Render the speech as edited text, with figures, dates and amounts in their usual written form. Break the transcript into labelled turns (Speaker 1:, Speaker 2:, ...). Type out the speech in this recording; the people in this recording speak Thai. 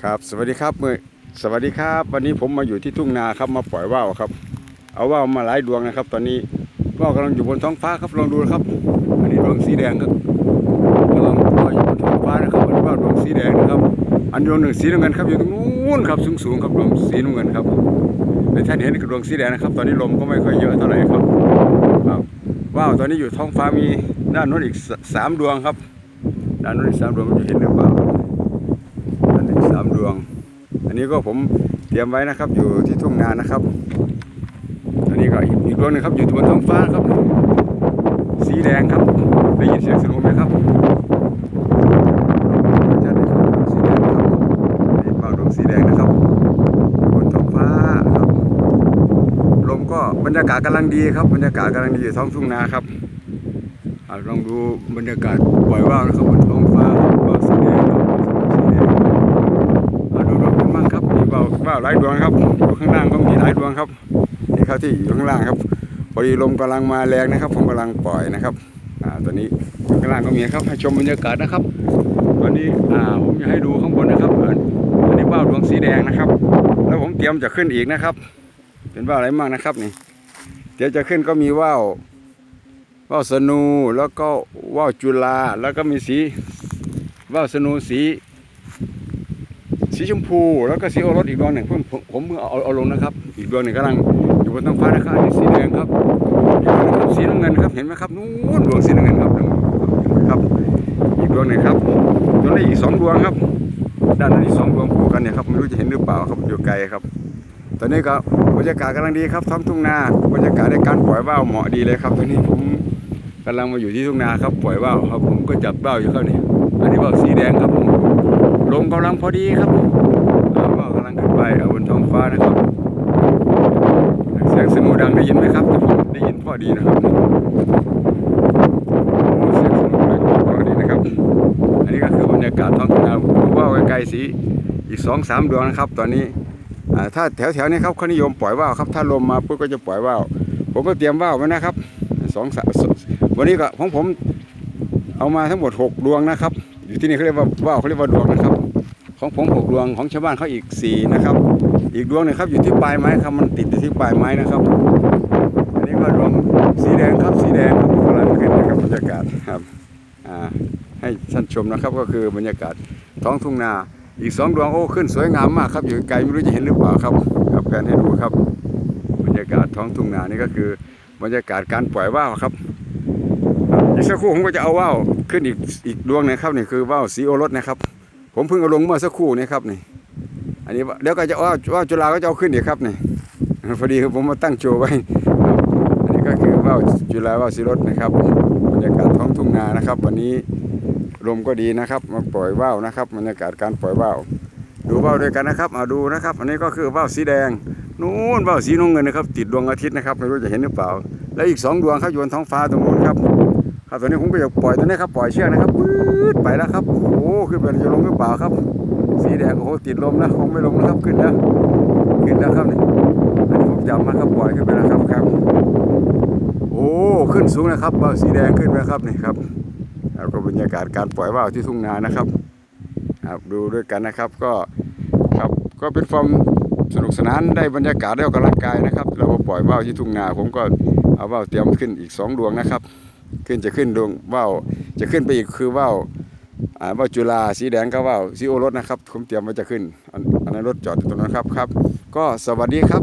Speaker 1: ครับสวัสดีครับสวัสดีครับวันนี้ผมมาอยู่ที่ทุ่งนาครับมาปล่อยว่าวครับเอาว่าวมาหลายดวงนะครับ ตอนนี้ว่าวกำลังอยู่บนท้องฟ้าครับลองดูนะครับอันนี้ดวงสีแดงครับกำลังลอยอยู่บนท้องฟ้านะครับอันนี้ว่าวดวงสีแดงนะครับอันดวงหนึ่งสีน้ำเงินครับอยู่ตรงนู้นครับสูงครับดวงสีน้ำเงินครับในท่านเห็นดวงสีแดงนะครับตอนนี้ลมก็ไม่ค่อยเยอะเท่าไหร่ครับว่าวตอนนี้อยู่ท้องฟ้ามีด้านโน้นอีก3 ดวงครับด้านโน้นอีก3 ดวงจะเห็นหรือเปล่าด้านอีก3 ดวงอันนี้ก็ผมเตรียมไว้นะครับอยู่ที่ทุ่งนานะครับอันนี้ก็อีกดวงหนึ่งครับอยู่บนท้องฟ้าครับสีแดงครับได้ยินเสียงสนุกไหมครับจะได้ครับสีแดงครับนี่เป่าดวงสีแดงนะครับบนท้องฟ้าครับลมก็บรรยากาศกำลังดีครับบรรยากาศกำลังดีอยู่ท้องทุ่งนาครับลองดูบรรยากาศปล่อยว่าวนะครับบนท้องฟ้าว่าวสีแดงดูดอกกันบ้างครับมีว่าวหลายดวงครับอยู่ข้างล่างก็มีหลายดวงครับนี่เขาที่อยู่ข้างล่างครับพอดีลมกำลังมาแรงนะครับผมกำลังปล่อยนะครับตอนนี้ข้างล่างก็มีครับให้ชมบรรยากาศนะครับตอนนี้ผมจะให้ดูข้างบนนะครับอันนี้ว่าวดวงสีแดงนะครับแล้วผมเตรียมจะขึ้นอีกนะครับเป็นว่าวอะไรบ้างนะครับนี่เดี๋ยวจะขึ้นก็มีว่าวสนูแล้วก็ว่าวจุฬาแล้วก็มีว่าวสนูสีชมพูแล้วก็สีโอรสอีกดวงหนึ่งผมเพิ่งเอาลงนะครับอีกดวงหนึ่งกำลังอยู่บนท้องฟ้านะครับอันนี้สีแดงครับสีน้ำเงินครับเห็นไหมครับนู้นดวงสีน้ำเงินครับครับอีกดวงหนึ่งครับจนได้อีก2 ดวงครับด้านนั้นอีก2 ดวงคู่กันเนี่ยครับไม่รู้จะเห็นหรือเปล่าครับอยู่ไกลครับตอนนี้ก็บรรยากาศกำลังดีครับท้องทุ่งนาบรรยากาศในการปล่อยว่าวเหมาะดีเลยครับตอนนี้ผมกำลังมาอยู่ที่ทุ่งนาครับปล่อยว่าวครับผมก็จับว่าวอยู่ครับนี่อันนี้ว่าวสีแดงครับผมลมกำลังพอดีครับว่าวกำลังขึ้นไปบนท้องฟ้านะครับเสียงสนูดังได้ยินไหมครับแต่ผมได้ยินพอดีนะครับเสียงสนูดังพอดีนะครับอันนี้ก็คือบรรยากาศท้องทุ่งนาว่าวไกลๆสีอีก2-3 ดวงนะครับตอนนี้ถ้าแถวนี้ครับเขานิยมปล่อยว่าวครับถ้าลมมาปุ๊บก็จะปล่อยว่าวผมก็เตรียมว่าวไว้นะครับวันนี้ก็ของผมเอามาทั้งหมด6 ดวงนะครับอยู่ที่นี่เขาเรียกว่าว่าวเขาเรียกว่าดวงนะครับของผม6 ดวงของชาวบ้านเขาอีก4นะครับอีกดวงหนึ่งครับอยู่ที่ปลายไม้ครับมันติดอยู่ที่ปลายไม้นะครับอันนี้ก็ดวงสีแดงครับสีแดงกำลังขึ้นนะครับบรรยากาศครับให้ท่านชมนะครับก็คือบรรยากาศท้องทุ่งนาอีก2 ดวงโอ้ขึ้นสวยงามมากครับอยู่ไกลไม่รู้จะเห็นหรือเปล่าครับแผนให้ดูครับบรรยากาศท้องทุ่งนานี่ก็คือบรรยากาศการปล่อยว่าวครับอีกสักครู่ผมก็จะเอาว่าวขึ้นอีกดวงนะครับนี่คือว่าวสีโอรสนะครับผมเพิ่งเอาลงเมื่อสักครู่นี้ครับนี่อันนี้เดี๋ยวก็จะว่าวจุฬาก็จะเอาขึ้นอีกครับนี่พอดีผมมาตั้งโชว์ไว้อันนี้ก็คือว่าวจุฬาว่าวสีรถนะครับบรรยากาศท้องทุ่งนานะครับวันนี้ลมก็ดีนะครับมาปล่อยว่าวนะครับบรรยากาศการปล่อยว่าวดูว่าวด้วยกันนะครับดูนะครับอันนี้ก็คือว่าวสีแดงนู้นว่าวสีน้ำเงินนะครับติดดวงอาทิตย์นะครับไม่รู้จะเห็นหรือเปล่าแล้วอีก2 ดวงครับอยู่บนท้องฟ้าตรงนู้นครับตอนนี้ผมก็จะปล่อยตัวนี้ครับปล่อยเชือกนะครับปื๊ดไปแล้วครับโอ้โหขึ้นไปจะลงหรือเปล่าครับสีแดงโอ้โหติดลมนะคงไม่ลงนะครับขึ้นแล้วครับนี่อันนี้ผมจับมาครับปล่อยขึ้นไปแล้วครับโอ้ขึ้นสูงนะครับว่าวสีแดงขึ้นไปครับนี่ครับแล้วก็บรรยากาศการปล่อยว่าวที่ทุ่งนานะครับดูด้วยกันนะครับก็เป็นฟอร์มสนุกสนานได้บรรยากาศได้ออกกำลังกายนะครับเราปล่อยว่าวที่ทุ่งนาผมก็เอาว่าวเตรียมขึ้นอีก2 ดวงนะครับจะขึ้นดวงว่าวจะขึ้นไปอีกคือว่าวจุฬาสีแดงก็ว่าวสีโอรสนะครับผมเตรียมไว้จะขึ้นอันนั้นรถจอดอยู่ตรงนั้นครับก็สวัสดีครับ